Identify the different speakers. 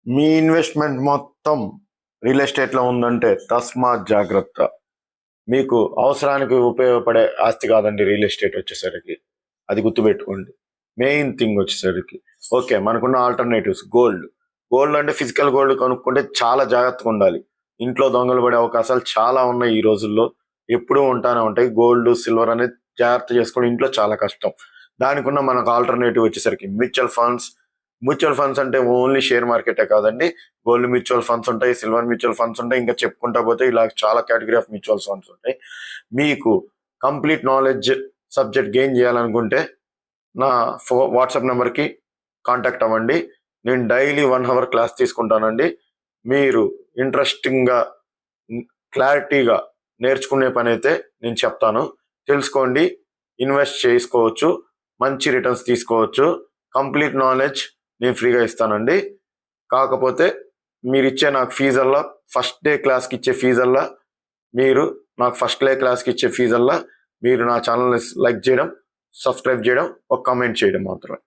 Speaker 1: మీ investment మొత్తం real ఎస్టేట్లో ఉందంటే తస్మాత్ జాగ్రత్త. మీకు అవసరానికి ఉపయోగపడే ఆస్తి కాదండి రియల్ ఎస్టేట్ వచ్చేసరికి. అది గుర్తుపెట్టుకోండి. మెయిన్ థింగ్ వచ్చేసరికి ఓకే, మనకున్న ఆల్టర్నేటివ్స్ గోల్డ్. గోల్డ్ అంటే ఫిజికల్ గోల్డ్ కొనుక్కుంటే చాలా జాగ్రత్తగా ఉండాలి. ఇంట్లో దొంగలు పడే అవకాశాలు చాలా ఉన్నాయి ఈ రోజుల్లో. ఎప్పుడూ ఉంటానే ఉంటాయి. గోల్డ్ సిల్వర్ అనేది జాగ్రత్త చేసుకోవడం ఇంట్లో చాలా కష్టం. దానికి ఉన్న మనకు ఆల్టర్నేటివ్ వచ్చేసరికి మ్యూచువల్ ఫండ్స్ అంటే ఓన్లీ షేర్ మార్కెటే కాదండి. గోల్డ్ మ్యూచువల్ ఫండ్స్ ఉంటాయి, సిల్వర్ మ్యూచువల్ ఫండ్స్ ఉంటాయి, ఇంకా చెప్పుకుంటా పోతే ఇలా చాలా కేటగిరీ ఆఫ్ మ్యూచువల్ ఫండ్స్ ఉంటాయి. మీకు కంప్లీట్ నాలెడ్జ్ సబ్జెక్ట్ గెయిన్ చేయాలనుకుంటే నా వాట్సాప్ నెంబర్కి కాంటాక్ట్ అవ్వండి. నేను డైలీ 1 hour క్లాస్ తీసుకుంటానండి. మీరు ఇంట్రెస్టింగ్గా క్లారిటీగా నేర్చుకునే పని అయితే నేను చెప్తాను. తెలుసుకోండి, ఇన్వెస్ట్ చేసుకోవచ్చు, మంచి రిటర్న్స్ తీసుకోవచ్చు. కంప్లీట్ నాలెడ్జ్ నేను ఫ్రీగా ఇస్తానండి. కాకపోతే మీరు ఇచ్చే నాకు ఫీజల్లా ఫస్ట్ డే క్లాస్కి ఇచ్చే ఫీజల్లా మీరు నాకు ఫస్ట్ డే క్లాస్కి ఇచ్చే ఫీజల్లా మీరు నా ఛానల్ని లైక్ చేయడం, సబ్స్క్రైబ్ చేయడం, ఒక కామెంట్ చేయడం మాత్రమే.